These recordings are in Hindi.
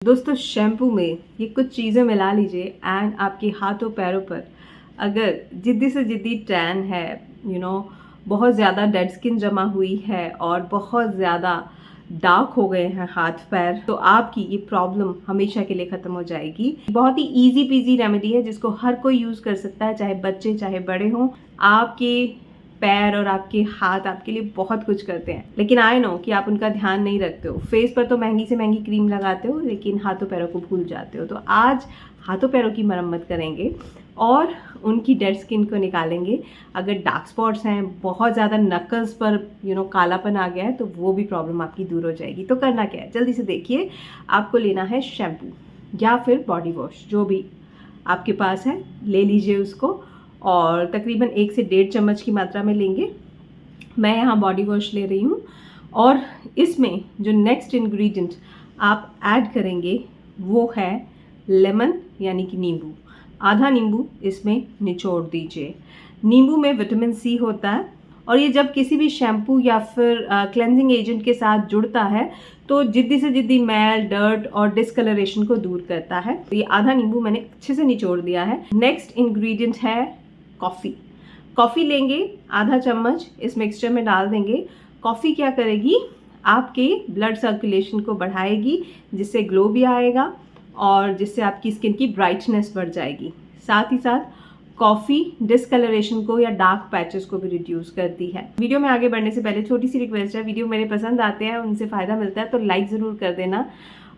दोस्तों शैम्पू में ये कुछ चीज़ें मिला लीजिए एंड आपके हाथों पैरों पर अगर जिद्दी से जिद्दी टैन है, बहुत ज़्यादा डेड स्किन जमा हुई है और बहुत ज़्यादा डार्क हो गए हैं हाथ पैर, तो आपकी ये प्रॉब्लम हमेशा के लिए ख़त्म हो जाएगी। बहुत ही इजी पीजी रेमेडी है जिसको हर कोई यूज़ कर सकता है, चाहे बच्चे चाहे बड़े हों। आपके पैर और आपके हाथ आपके लिए बहुत कुछ करते हैं, लेकिन आई नो कि आप उनका ध्यान नहीं रखते हो। फेस पर तो महंगी से महंगी क्रीम लगाते हो, लेकिन हाथों पैरों को भूल जाते हो। तो आज हाथों पैरों की मरम्मत करेंगे और उनकी डेड स्किन को निकालेंगे। अगर डार्क स्पॉट्स हैं, बहुत ज़्यादा नकल्स पर कालापन आ गया है, तो वो भी प्रॉब्लम आपकी दूर हो जाएगी। तो करना क्या है, जल्दी से देखिए। आपको लेना है शैम्पू या फिर बॉडी वॉश, जो भी आपके पास है ले लीजिए उसको, और तकरीबन 1 से 1.5 चम्मच की मात्रा में लेंगे। मैं यहाँ बॉडी वॉश ले रही हूँ और इसमें जो नेक्स्ट इंग्रेडिएंट आप ऐड करेंगे वो है लेमन, यानी कि नींबू। आधा नींबू इसमें निचोड़ दीजिए। नींबू में विटामिन सी होता है और ये जब किसी भी शैम्पू या फिर क्लेंजिंग एजेंट के साथ जुड़ता है तो जिद्दी से जिद्दी मैल, डर्ट और डिस्कलरेशन को दूर करता है। तो ये आधा नींबू मैंने अच्छे से निचोड़ दिया है। नेक्स्ट इंग्रेडिएंट है कॉफ़ी। कॉफ़ी लेंगे आधा चम्मच, इस मिक्सचर में डाल देंगे। कॉफ़ी क्या करेगी, आपके ब्लड सर्कुलेशन को बढ़ाएगी, जिससे ग्लो भी आएगा और जिससे आपकी स्किन की ब्राइटनेस बढ़ जाएगी। साथ ही साथ कॉफ़ी डिस्कलरेशन को या डार्क पैचेस को भी रिड्यूस करती है। वीडियो में आगे बढ़ने से पहले छोटी सी रिक्वेस्ट है, वीडियो मेरे पसंद आते हैं, उनसे फ़ायदा मिलता है तो लाइक ज़रूर कर देना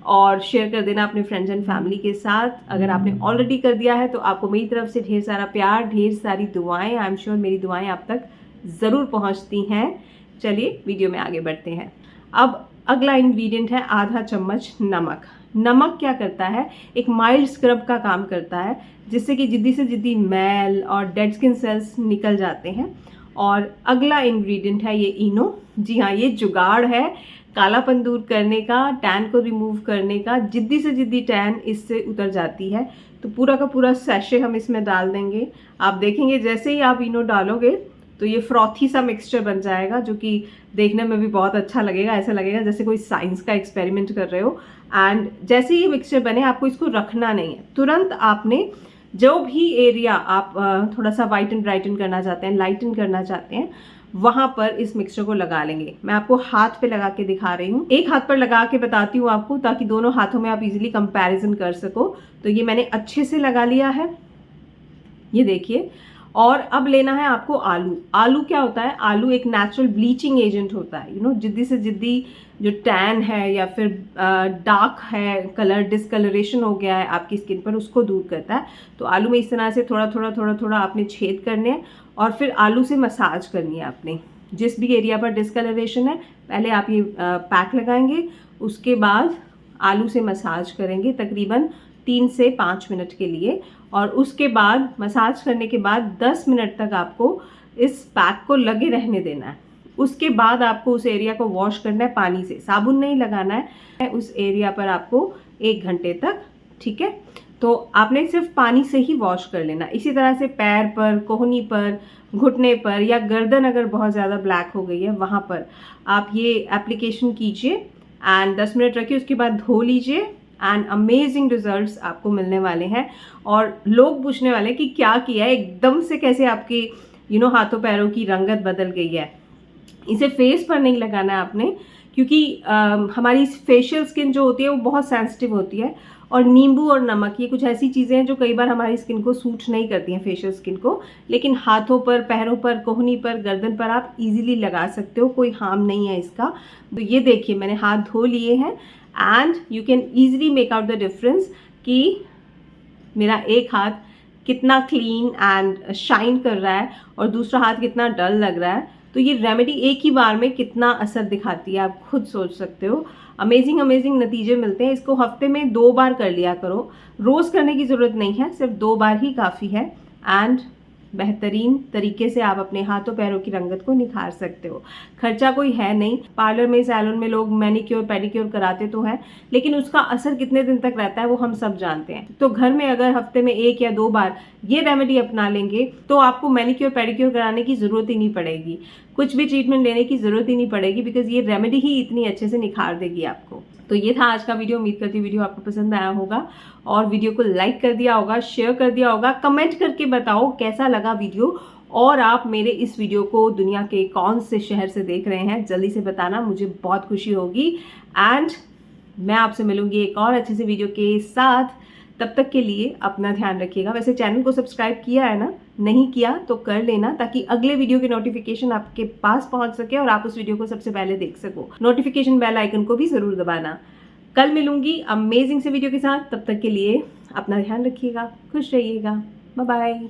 और शेयर कर देना अपने फ्रेंड्स एंड फैमिली के साथ। अगर आपने ऑलरेडी कर दिया है तो आपको मेरी तरफ से ढेर सारा प्यार, ढेर सारी दुआएं। आई एम श्योर मेरी दुआएं आप तक ज़रूर पहुंचती हैं। चलिए वीडियो में आगे बढ़ते हैं। अब अगला इंग्रेडिएंट है आधा चम्मच नमक। नमक क्या करता है, एक माइल्ड स्क्रब का काम करता है, जिससे कि जिद्दी से जिद्दी मैल और डेड स्किन सेल्स निकल जाते हैं। और अगला इंग्रेडिएंट है ये इनो। जी हाँ, ये जुगाड़ है कालापन दूर करने का, टैन को रिमूव करने का। जिद्दी से जिद्दी टैन इससे उतर जाती है। तो पूरा का पूरा सैशे हम इसमें डाल देंगे। आप देखेंगे जैसे ही आप इनो डालोगे तो ये फ्रॉथी सा मिक्सचर बन जाएगा, जो कि देखने में भी बहुत अच्छा लगेगा। ऐसा लगेगा जैसे कोई साइंस का एक्सपेरिमेंट कर रहे हो। एंड जैसे ही ये मिक्सचर बने, आपको इसको रखना नहीं है, तुरंत आपने जो भी एरिया आप थोड़ा सा वाइट एंड ब्राइटन करना चाहते हैं, लाइटन करना चाहते हैं, वहां पर इस मिक्सचर को लगा लेंगे। मैं आपको हाथ पे लगा के दिखा रही हूँ, एक हाथ पर लगा के बताती हूँ आपको, ताकि दोनों हाथों में आप इजीली कंपैरिजन कर सको। तो ये मैंने अच्छे से लगा लिया है, ये देखिए। और अब लेना है आपको आलू। आलू क्या होता है, आलू एक नेचुरल ब्लीचिंग एजेंट होता है। जिद्दी से जिद्दी जो टैन है या फिर डार्क है, कलर डिस्कलरेशन हो गया है आपकी स्किन पर, उसको दूर करता है। तो आलू में इस तरह से थोड़ा थोड़ा थोड़ा थोड़ा आपने छेद करने हैं और फिर आलू से मसाज करनी है आपने। जिस भी एरिया पर डिस्कलरेशन है, पहले आप ये पैक लगाएंगे, उसके बाद आलू से मसाज करेंगे तकरीबन 3 से 5 मिनट के लिए। और उसके बाद मसाज करने के बाद 10 मिनट तक आपको इस पैक को लगे रहने देना है। उसके बाद आपको उस एरिया को वॉश करना है पानी से, साबुन नहीं लगाना है उस एरिया पर आपको 1 घंटे तक, ठीक है। तो आपने सिर्फ पानी से ही वॉश कर लेना। इसी तरह से पैर पर, कोहनी पर, घुटने पर या गर्दन अगर बहुत ज़्यादा ब्लैक हो गई है, वहाँ पर आप ये एप्लीकेशन कीजिए एंड 10 मिनट रखिए। उसके बाद धो लीजिए एंड अमेजिंग रिजल्ट्स आपको मिलने वाले हैं। और लोग पूछने वाले कि क्या किया है, एकदम से कैसे आपके हाथों पैरों की रंगत बदल गई है। इसे फेस पर नहीं लगाना है आपने, क्योंकि हमारी फेशियल स्किन जो होती है वो बहुत सेंसिटिव होती है। और नींबू और नमक ये कुछ ऐसी चीज़ें हैं जो कई बार हमारी स्किन को सूट नहीं करती हैं, फेशियल स्किन को, लेकिन हाथों पर, पैरों पर, कोहनी पर, गर्दन पर आप इजीली लगा सकते हो, कोई हार्म नहीं है इसका। तो ये देखिए मैंने हाथ धो लिए हैं and you can easily make out the difference कि मेरा एक हाथ कितना क्लीन एंड शाइन कर रहा है और दूसरा हाथ कितना डल लग रहा है। तो ये रेमेडी एक ही बार में कितना असर दिखाती है, आप खुद सोच सकते हो। अमेजिंग अमेजिंग नतीजे मिलते हैं। इसको हफ्ते में 2 बार कर लिया करो, रोज़ करने की ज़रूरत नहीं है, सिर्फ 2 बार ही काफ़ी है। एंड बेहतरीन तरीके से आप अपने हाथों पैरों की रंगत को निखार सकते हो। खर्चा कोई है नहीं। पार्लर में, सैलून में लोग मैनिक्योर पेडिक्योर कराते तो हैं, लेकिन उसका असर कितने दिन तक रहता है वो हम सब जानते हैं। तो घर में अगर हफ्ते में 1 या 2 बार ये रेमेडी अपना लेंगे तो आपको मैनिक्योर पेडिक्योर कराने की ज़रूरत ही नहीं पड़ेगी। कुछ भी ट्रीटमेंट लेने की ज़रूरत ही नहीं पड़ेगी, बिकॉज ये रेमेडी ही इतनी अच्छे से निखार देगी आपको। तो ये था आज का वीडियो। उम्मीद करती हूँ वीडियो आपको पसंद आया होगा और वीडियो को लाइक कर दिया होगा, शेयर कर दिया होगा। कमेंट करके बताओ कैसा लगा वीडियो और आप मेरे इस वीडियो को दुनिया के कौन से शहर से देख रहे हैं, जल्दी से बताना, मुझे बहुत खुशी होगी। एंड मैं आपसे मिलूंगी एक और अच्छे से वीडियो के साथ। तब तक के लिए अपना ध्यान रखिएगा। वैसे चैनल को सब्सक्राइब किया है ना? नहीं किया तो कर लेना, ताकि अगले वीडियो की नोटिफिकेशन आपके पास पहुंच सके और आप उस वीडियो को सबसे पहले देख सको। नोटिफिकेशन बेल आइकन को भी ज़रूर दबाना। कल मिलूंगी अमेजिंग से वीडियो के साथ। तब तक के लिए अपना ध्यान रखिएगा, खुश रहिएगा। Bye bye.